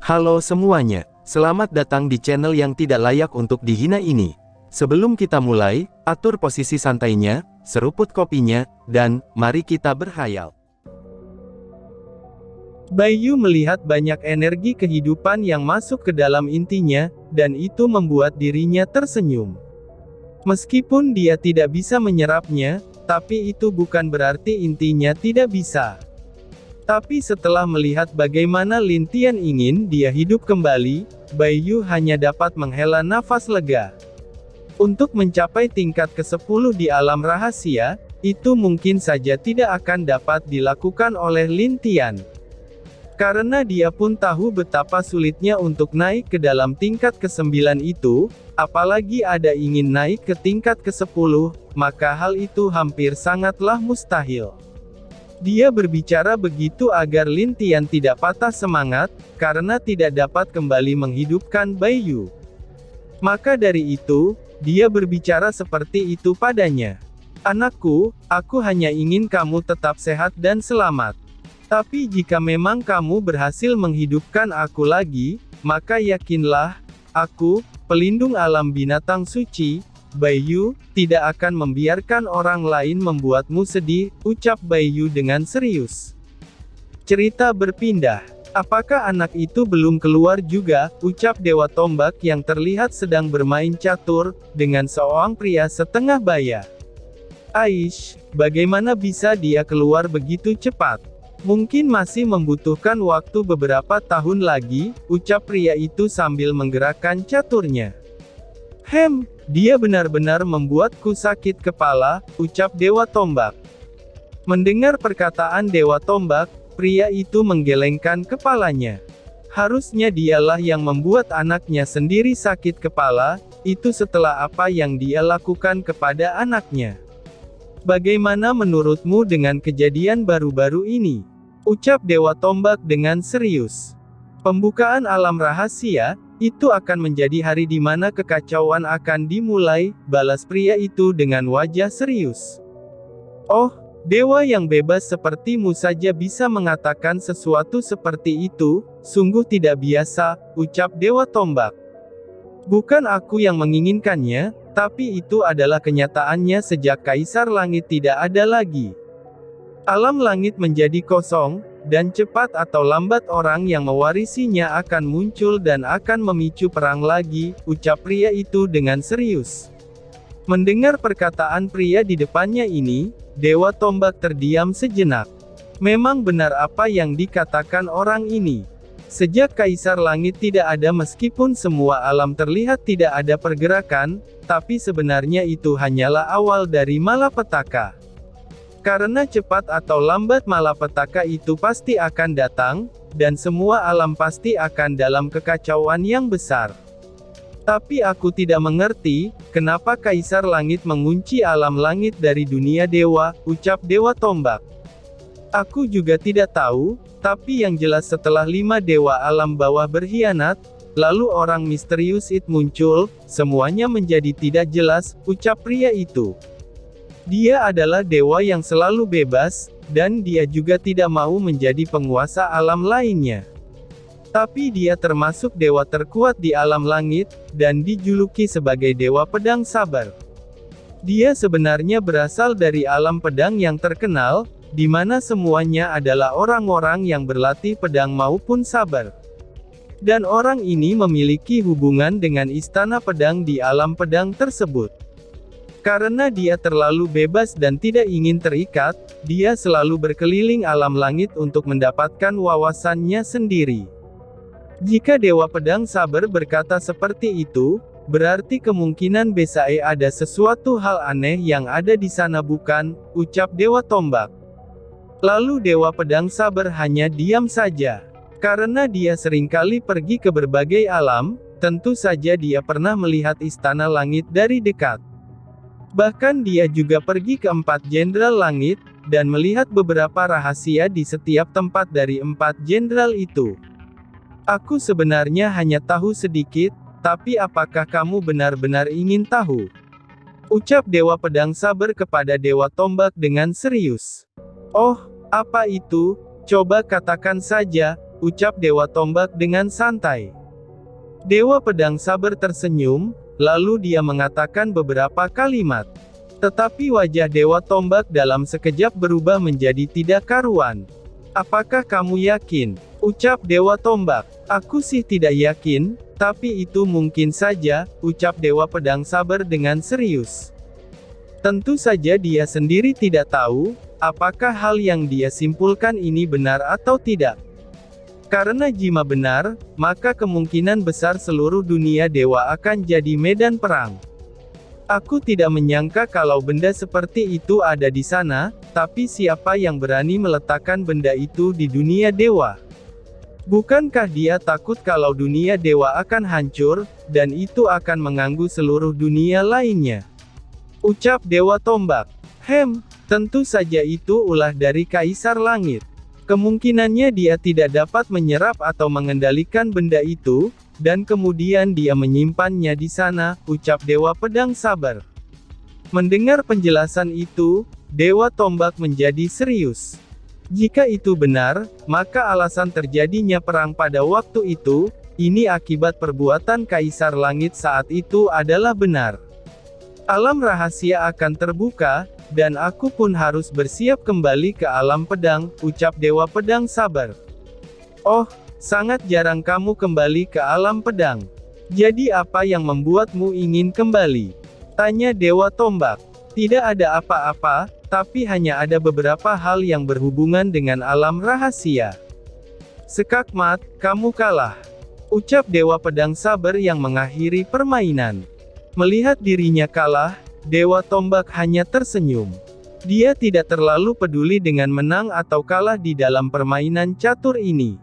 Halo semuanya, selamat datang di channel yang tidak layak untuk dihina ini. Sebelum kita mulai, atur posisi santainya, seruput kopinya, dan mari kita berkhayal. Bayu melihat banyak energi kehidupan yang masuk ke dalam intinya, dan itu membuat dirinya tersenyum. Meskipun dia tidak bisa menyerapnya, tapi itu bukan berarti intinya tidak bisa. Tapi setelah melihat bagaimana Lin Tian ingin dia hidup kembali, Bayu hanya dapat menghela nafas lega. Untuk mencapai tingkat ke-10 di alam rahasia, itu mungkin saja tidak akan dapat dilakukan oleh Lin Tian. Karena dia pun tahu betapa sulitnya untuk naik ke dalam tingkat ke-9 itu, apalagi ada ingin naik ke tingkat ke-10, maka hal itu hampir sangatlah mustahil. Dia berbicara begitu agar Lin Tian tidak patah semangat, karena tidak dapat kembali menghidupkan Bayu. Maka dari itu, dia berbicara seperti itu padanya. Anakku, aku hanya ingin kamu tetap sehat dan selamat. Tapi jika memang kamu berhasil menghidupkan aku lagi, maka yakinlah, aku, pelindung alam binatang suci, Bayu, tidak akan membiarkan orang lain membuatmu sedih, ucap Bayu dengan serius. Cerita berpindah. Apakah anak itu belum keluar juga, ucap Dewa Tombak yang terlihat sedang bermain catur, dengan seorang pria setengah baya. Aish, bagaimana bisa dia keluar begitu cepat? Mungkin masih membutuhkan waktu beberapa tahun lagi, ucap pria itu sambil menggerakkan caturnya. Dia benar-benar membuatku sakit kepala, ucap Dewa Tombak. Mendengar perkataan Dewa Tombak, pria itu menggelengkan kepalanya. Harusnya dialah yang membuat anaknya sendiri sakit kepala, itu setelah apa yang dia lakukan kepada anaknya. Bagaimana menurutmu dengan kejadian baru-baru ini? Ucap Dewa Tombak dengan serius. Pembukaan alam rahasia, itu akan menjadi hari di mana kekacauan akan dimulai, balas pria itu dengan wajah serius. Oh, dewa yang bebas sepertimu saja bisa mengatakan sesuatu seperti itu, sungguh tidak biasa, ucap Dewa Tombak. Bukan aku yang menginginkannya, tapi itu adalah kenyataannya sejak Kaisar Langit tidak ada lagi. Alam langit menjadi kosong, dan cepat atau lambat orang yang mewarisinya akan muncul dan akan memicu perang lagi, ucap pria itu dengan serius. Mendengar perkataan pria di depannya ini, Dewa Tombak terdiam sejenak. Memang benar apa yang dikatakan orang ini. Sejak Kaisar Langit tidak ada meskipun semua alam terlihat tidak ada pergerakan, tapi sebenarnya itu hanyalah awal dari malapetaka. Karena cepat atau lambat malapetaka itu pasti akan datang, dan semua alam pasti akan dalam kekacauan yang besar. Tapi aku tidak mengerti, kenapa Kaisar Langit mengunci alam langit dari dunia dewa, ucap Dewa Tombak. Aku juga tidak tahu, tapi yang jelas setelah 5 dewa alam bawah berkhianat, lalu orang misterius itu muncul, semuanya menjadi tidak jelas, ucap pria itu. Dia adalah dewa yang selalu bebas, dan dia juga tidak mau menjadi penguasa alam lainnya. Tapi dia termasuk dewa terkuat di alam langit, dan dijuluki sebagai Dewa Pedang Sabar. Dia sebenarnya berasal dari alam pedang yang terkenal, di mana semuanya adalah orang-orang yang berlatih pedang maupun sabar. Dan orang ini memiliki hubungan dengan istana pedang di alam pedang tersebut. Karena dia terlalu bebas dan tidak ingin terikat, dia selalu berkeliling alam langit untuk mendapatkan wawasannya sendiri. Jika Dewa Pedang Sabar berkata seperti itu, berarti kemungkinan besar ada sesuatu hal aneh yang ada di sana bukan, ucap Dewa Tombak. Lalu Dewa Pedang Sabar hanya diam saja. Karena dia seringkali pergi ke berbagai alam, tentu saja dia pernah melihat istana langit dari dekat. Bahkan dia juga pergi ke 4 jenderal langit, dan melihat beberapa rahasia di setiap tempat dari 4 jenderal itu. Aku sebenarnya hanya tahu sedikit, tapi apakah kamu benar-benar ingin tahu? Ucap Dewa Pedang Sabar kepada Dewa Tombak dengan serius. Oh, apa itu? Coba katakan saja, ucap Dewa Tombak dengan santai. Dewa Pedang Saber tersenyum, lalu dia mengatakan beberapa kalimat. Tetapi wajah Dewa Tombak dalam sekejap berubah menjadi tidak karuan. Apakah kamu yakin? Ucap Dewa Tombak. Aku sih tidak yakin, tapi itu mungkin saja, ucap Dewa Pedang Saber dengan serius. Tentu saja dia sendiri tidak tahu, apakah hal yang dia simpulkan ini benar atau tidak. Karena jika benar, maka kemungkinan besar seluruh dunia dewa akan jadi medan perang. Aku tidak menyangka kalau benda seperti itu ada di sana, tapi siapa yang berani meletakkan benda itu di dunia dewa? Bukankah dia takut kalau dunia dewa akan hancur, dan itu akan mengganggu seluruh dunia lainnya? Ucap Dewa Tombak. Tentu saja itu ulah dari Kaisar Langit. Kemungkinannya dia tidak dapat menyerap atau mengendalikan benda itu, dan kemudian dia menyimpannya di sana, ucap Dewa Pedang Saber. Mendengar penjelasan itu, Dewa Tombak menjadi serius. Jika itu benar, maka alasan terjadinya perang pada waktu itu, ini akibat perbuatan Kaisar Langit saat itu adalah benar. Alam rahasia akan terbuka, dan aku pun harus bersiap kembali ke alam pedang, ucap Dewa Pedang Saber. Oh, sangat jarang kamu kembali ke alam pedang. Jadi apa yang membuatmu ingin kembali? Tanya Dewa Tombak. Tidak ada apa-apa, tapi hanya ada beberapa hal yang berhubungan dengan alam rahasia. Sekakmat, kamu kalah. Ucap Dewa Pedang Saber yang mengakhiri permainan. Melihat dirinya kalah, Dewa Tombak hanya tersenyum. Dia tidak terlalu peduli dengan menang atau kalah di dalam permainan catur ini.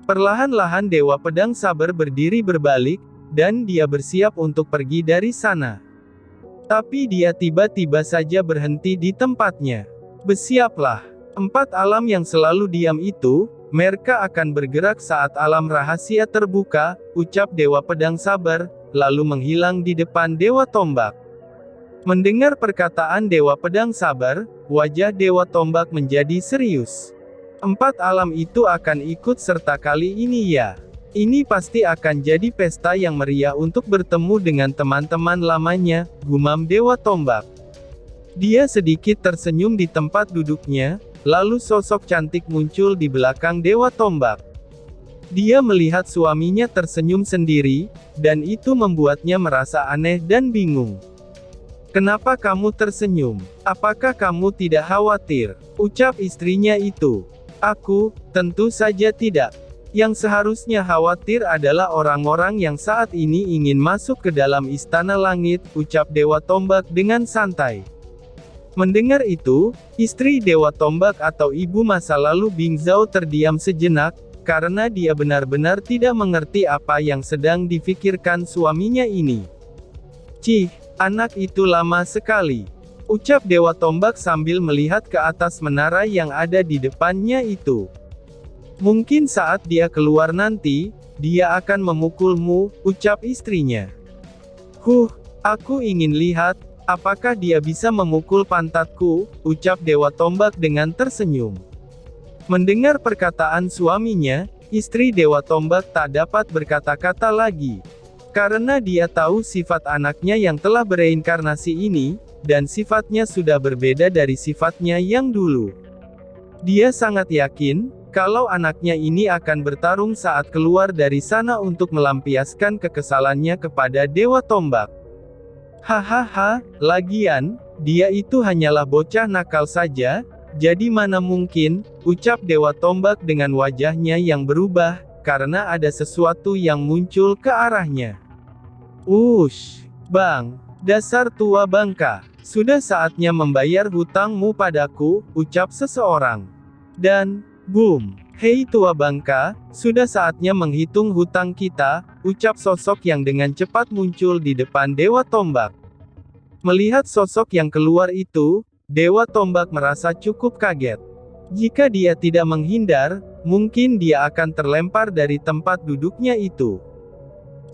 Perlahan-lahan Dewa Pedang Saber berdiri berbalik, dan dia bersiap untuk pergi dari sana. Tapi dia tiba-tiba saja berhenti di tempatnya. Bersiaplah. 4 alam yang selalu diam itu, mereka akan bergerak saat alam rahasia terbuka, ucap Dewa Pedang Saber, lalu menghilang di depan Dewa Tombak. Mendengar perkataan Dewa Pedang Saber, wajah Dewa Tombak menjadi serius. 4 alam itu akan ikut serta kali ini ya. Ini pasti akan jadi pesta yang meriah untuk bertemu dengan teman-teman lamanya, gumam Dewa Tombak. Dia sedikit tersenyum di tempat duduknya, lalu sosok cantik muncul di belakang Dewa Tombak. Dia melihat suaminya tersenyum sendiri, dan itu membuatnya merasa aneh dan bingung. Kenapa kamu tersenyum? Apakah kamu tidak khawatir? Ucap istrinya itu. Aku, tentu saja tidak. Yang seharusnya khawatir adalah orang-orang yang saat ini ingin masuk ke dalam istana langit, ucap Dewa Tombak dengan santai. Mendengar itu, istri Dewa Tombak atau ibu masa lalu Bing Zhao terdiam sejenak, karena dia benar-benar tidak mengerti apa yang sedang difikirkan suaminya ini. Cih, anak itu lama sekali. Ucap Dewa Tombak sambil melihat ke atas menara yang ada di depannya itu. Mungkin saat dia keluar nanti, dia akan memukulmu, ucap istrinya. Aku ingin lihat, apakah dia bisa memukul pantatku, ucap Dewa Tombak dengan tersenyum. Mendengar perkataan suaminya, istri Dewa Tombak tak dapat berkata-kata lagi. Karena dia tahu sifat anaknya yang telah bereinkarnasi ini, dan sifatnya sudah berbeda dari sifatnya yang dulu. Dia sangat yakin, kalau anaknya ini akan bertarung saat keluar dari sana untuk melampiaskan kekesalannya kepada Dewa Tombak. Hahaha, lagian, dia itu hanyalah bocah nakal saja, jadi mana mungkin, ucap Dewa Tombak dengan wajahnya yang berubah, karena ada sesuatu yang muncul ke arahnya. Bang, dasar tua bangka, sudah saatnya membayar hutangmu padaku, ucap seseorang. Dan, boom, hei tua bangka, sudah saatnya menghitung hutang kita, ucap sosok yang dengan cepat muncul di depan Dewa Tombak. Melihat sosok yang keluar itu, Dewa Tombak merasa cukup kaget. Jika dia tidak menghindar, mungkin dia akan terlempar dari tempat duduknya itu.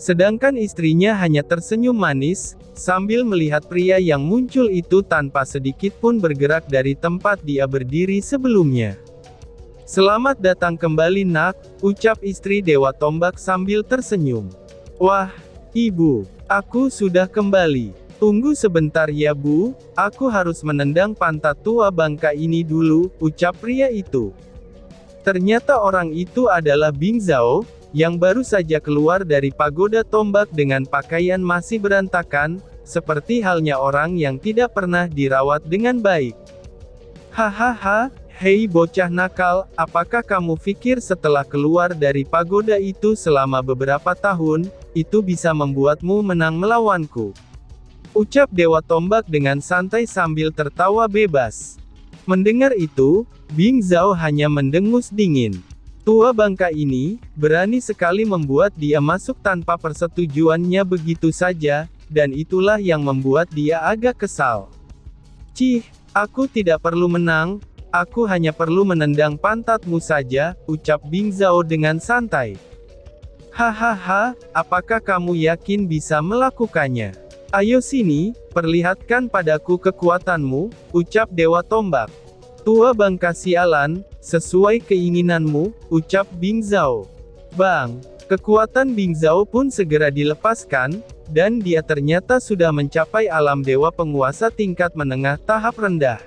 Sedangkan istrinya hanya tersenyum manis, sambil melihat pria yang muncul itu tanpa sedikit pun bergerak dari tempat dia berdiri sebelumnya. Selamat datang kembali nak, ucap istri Dewa Tombak sambil tersenyum. Wah, ibu, aku sudah kembali. Tunggu sebentar ya bu, aku harus menendang pantat tua bangka ini dulu, ucap pria itu. Ternyata orang itu adalah Bing Zhao, yang baru saja keluar dari pagoda tombak dengan pakaian masih berantakan, seperti halnya orang yang tidak pernah dirawat dengan baik. Hahaha, hei bocah nakal, apakah kamu pikir setelah keluar dari pagoda itu selama beberapa tahun, itu bisa membuatmu menang melawanku? Ucap Dewa Tombak dengan santai sambil tertawa bebas. Mendengar itu, Bing Zhao hanya mendengus dingin. Tua bangka ini, berani sekali membuat dia masuk tanpa persetujuannya begitu saja, dan itulah yang membuat dia agak kesal. Cih, aku tidak perlu menang, aku hanya perlu menendang pantatmu saja, ucap Bing Zhao dengan santai. Hahaha, apakah kamu yakin bisa melakukannya? Ayo sini, perlihatkan padaku kekuatanmu, ucap Dewa Tombak. Tua bangka sialan, sesuai keinginanmu, ucap Bing Zhao. Bang, kekuatan Bing Zhao pun segera dilepaskan, dan dia ternyata sudah mencapai alam dewa penguasa tingkat menengah tahap rendah.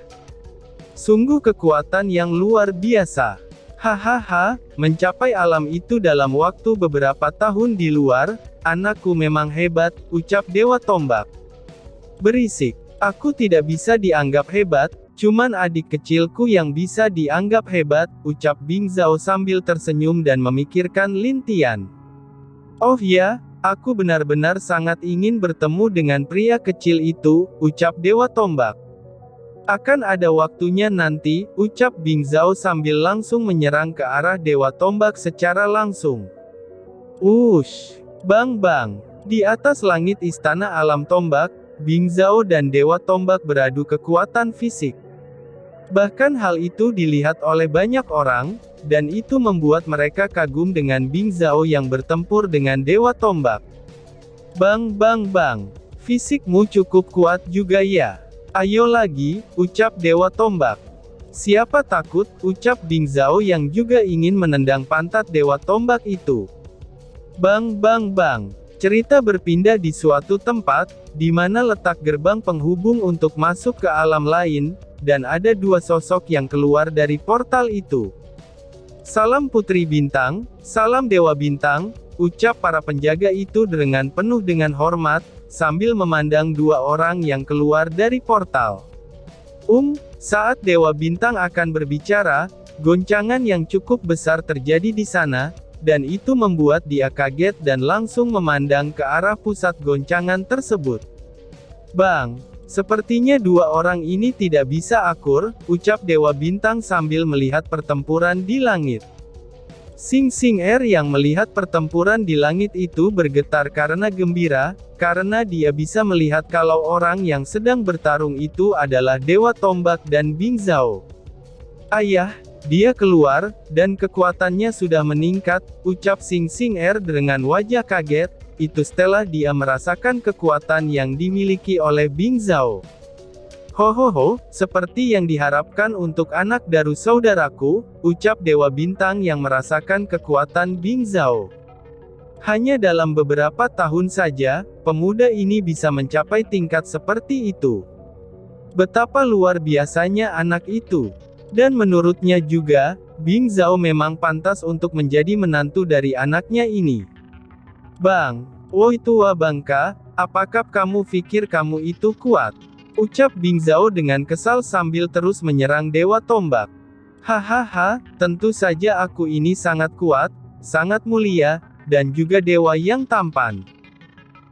Sungguh kekuatan yang luar biasa. Hahaha, mencapai alam itu dalam waktu beberapa tahun di luar, anakku memang hebat, ucap Dewa Tombak. Berisik, aku tidak bisa dianggap hebat, cuman adik kecilku yang bisa dianggap hebat, ucap Bing Zhao sambil tersenyum dan memikirkan Lintian. Oh ya, aku benar-benar sangat ingin bertemu dengan pria kecil itu, ucap Dewa Tombak. Akan ada waktunya nanti, ucap Bing Zhao sambil langsung menyerang ke arah Dewa Tombak secara langsung. Wush! Bang bang! Di atas langit istana alam tombak, Bing Zhao dan Dewa Tombak beradu kekuatan fisik. Bahkan hal itu dilihat oleh banyak orang, dan itu membuat mereka kagum dengan Bing Zhao yang bertempur dengan Dewa Tombak. Bang bang bang! Fisikmu cukup kuat juga ya. Ayo lagi, ucap Dewa Tombak. Siapa takut, ucap Bing Zhao yang juga ingin menendang pantat Dewa Tombak itu. Bang bang bang! Cerita berpindah di suatu tempat, di mana letak gerbang penghubung untuk masuk ke alam lain, dan ada dua sosok yang keluar dari portal itu. Salam Putri Bintang, salam Dewa Bintang, ucap para penjaga itu dengan penuh dengan hormat, sambil memandang dua orang yang keluar dari portal. Saat Dewa Bintang akan berbicara, goncangan yang cukup besar terjadi di sana, dan itu membuat dia kaget dan langsung memandang ke arah pusat goncangan tersebut. Bang, sepertinya dua orang ini tidak bisa akur, ucap Dewa Bintang sambil melihat pertempuran di langit. Xing Xing yang melihat pertempuran di langit itu bergetar karena gembira, karena dia bisa melihat kalau orang yang sedang bertarung itu adalah Dewa Tombak dan Bing Zhao. Ayah, dia keluar, dan kekuatannya sudah meningkat, ucap Xing Xing dengan wajah kaget, itu setelah dia merasakan kekuatan yang dimiliki oleh Bing Zhao. Hohoho, seperti yang diharapkan untuk anak daru saudaraku, ucap Dewa Bintang yang merasakan kekuatan Bing Zhao. Hanya dalam beberapa tahun saja, pemuda ini bisa mencapai tingkat seperti itu. Betapa luar biasanya anak itu. Dan menurutnya juga, Bing Zhao memang pantas untuk menjadi menantu dari anaknya ini. Bang, woi tua bangka, apakah kamu pikir kamu itu kuat? Ucap Bing Zhao dengan kesal sambil terus menyerang Dewa Tombak. Hahaha, tentu saja aku ini sangat kuat, sangat mulia, dan juga dewa yang tampan.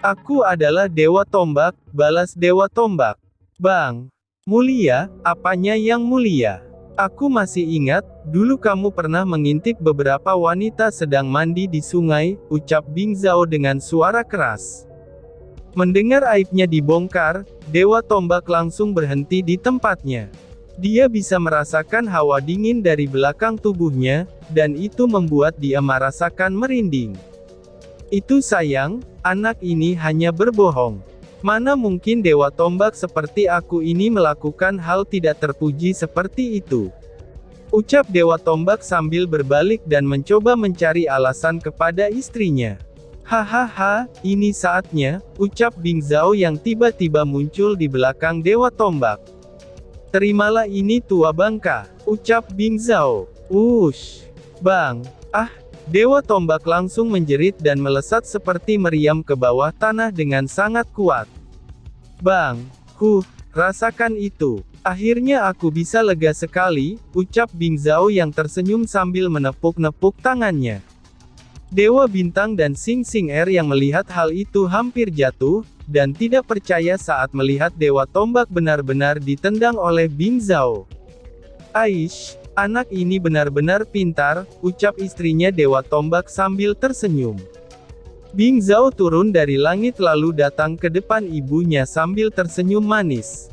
Aku adalah Dewa Tombak, balas Dewa Tombak. Bang, mulia, apanya yang mulia? Aku masih ingat, dulu kamu pernah mengintip beberapa wanita sedang mandi di sungai, ucap Bing Zhao dengan suara keras. Mendengar aibnya dibongkar, Dewa Tombak langsung berhenti di tempatnya. Dia bisa merasakan hawa dingin dari belakang tubuhnya, dan itu membuat dia merasakan merinding. Itu sayang, anak ini hanya berbohong. Mana mungkin Dewa Tombak seperti aku ini melakukan hal tidak terpuji seperti itu. Ucap Dewa Tombak sambil berbalik dan mencoba mencari alasan kepada istrinya. Hahaha, ini saatnya, ucap Bing Zhao yang tiba-tiba muncul di belakang Dewa Tombak. Terimalah ini tua bangka, ucap Bing Zhao. Wush, bang, Dewa Tombak langsung menjerit dan melesat seperti meriam ke bawah tanah dengan sangat kuat. Bang, rasakan itu. Akhirnya aku bisa lega sekali, ucap Bing Zhao yang tersenyum sambil menepuk-nepuk tangannya. Dewa Bintang dan Xing Xing Er yang melihat hal itu hampir jatuh, dan tidak percaya saat melihat Dewa Tombak benar-benar ditendang oleh Bing Zhao. Aish, anak ini benar-benar pintar, ucap istrinya Dewa Tombak sambil tersenyum. Bing Zhao turun dari langit lalu datang ke depan ibunya sambil tersenyum manis.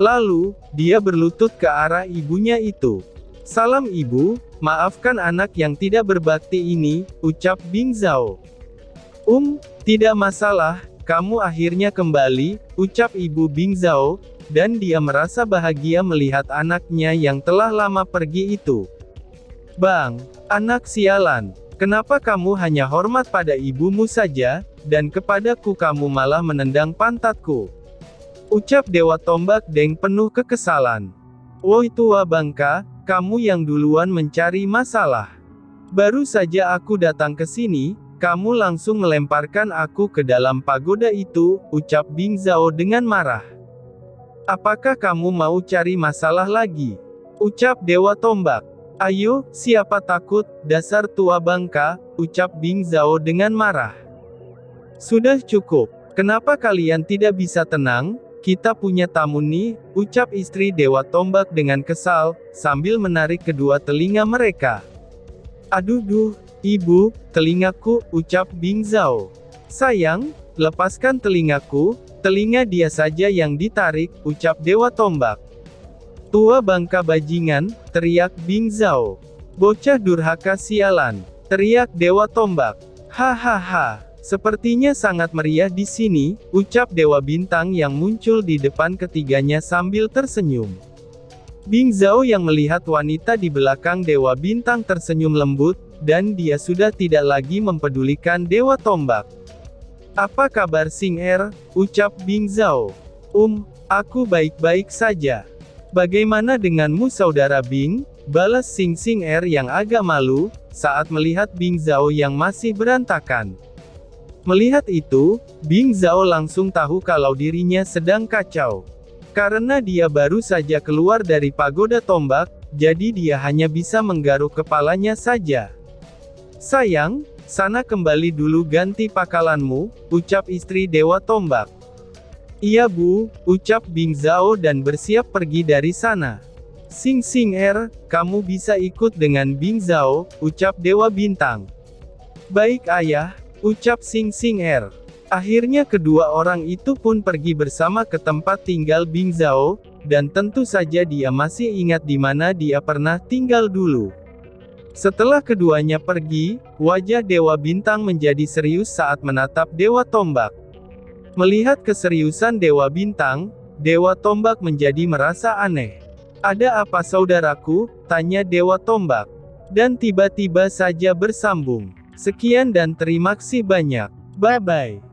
Lalu, dia berlutut ke arah ibunya itu. Salam ibu, maafkan anak yang tidak berbakti ini, ucap Bing Zhao. Tidak masalah, kamu akhirnya kembali, ucap ibu Bing Zhao, dan dia merasa bahagia melihat anaknya yang telah lama pergi itu. Bang, anak sialan, kenapa kamu hanya hormat pada ibumu saja, dan kepadaku kamu malah menendang pantatku? Ucap Dewa Tombak Deng penuh kekesalan. Woi tua bangka, kamu yang duluan mencari masalah. Baru saja aku datang ke sini, kamu langsung melemparkan aku ke dalam pagoda itu, ucap Bing Zhao dengan marah. Apakah kamu mau cari masalah lagi? Ucap Dewa Tombak. Ayo, siapa takut, dasar tua bangka, ucap Bing Zhao dengan marah. Sudah cukup, kenapa kalian tidak bisa tenang? Kita punya tamu nih, ucap istri Dewa Tombak dengan kesal, sambil menarik kedua telinga mereka. Aduh, ibu, telingaku, ucap Bing Zhao. Sayang, lepaskan telingaku, telinga dia saja yang ditarik, ucap Dewa Tombak. Tua bangka bajingan, teriak Bing Zhao. Bocah durhaka sialan, teriak Dewa Tombak. Hahaha. Sepertinya sangat meriah di sini, ucap Dewa Bintang yang muncul di depan ketiganya sambil tersenyum. Bing Zhao yang melihat wanita di belakang Dewa Bintang tersenyum lembut, dan dia sudah tidak lagi mempedulikan Dewa Tombak. Apa kabar Xing Er? Ucap Bing Zhao. Aku baik-baik saja. Bagaimana denganmu saudara Bing? Balas Xing Xing Er yang agak malu, saat melihat Bing Zhao yang masih berantakan. Melihat itu, Bing Zhao langsung tahu kalau dirinya sedang kacau. Karena dia baru saja keluar dari pagoda tombak, jadi dia hanya bisa menggaruk kepalanya saja. Sayang, sana kembali dulu ganti pakalanmu, ucap istri Dewa Tombak. Iya bu, ucap Bing Zhao dan bersiap pergi dari sana. Xing Xing Er, kamu bisa ikut dengan Bing Zhao, ucap Dewa Bintang. Baik ayah, ucap Xing Xing Er. Akhirnya kedua orang itu pun pergi bersama ke tempat tinggal Bing Zhao, dan tentu saja dia masih ingat di mana dia pernah tinggal dulu. Setelah keduanya pergi, wajah Dewa Bintang menjadi serius saat menatap Dewa Tombak. Melihat keseriusan Dewa Bintang, Dewa Tombak menjadi merasa aneh. Ada apa saudaraku? Tanya Dewa Tombak. Dan tiba-tiba saja bersambung. Sekian dan terima kasih banyak. Bye-bye.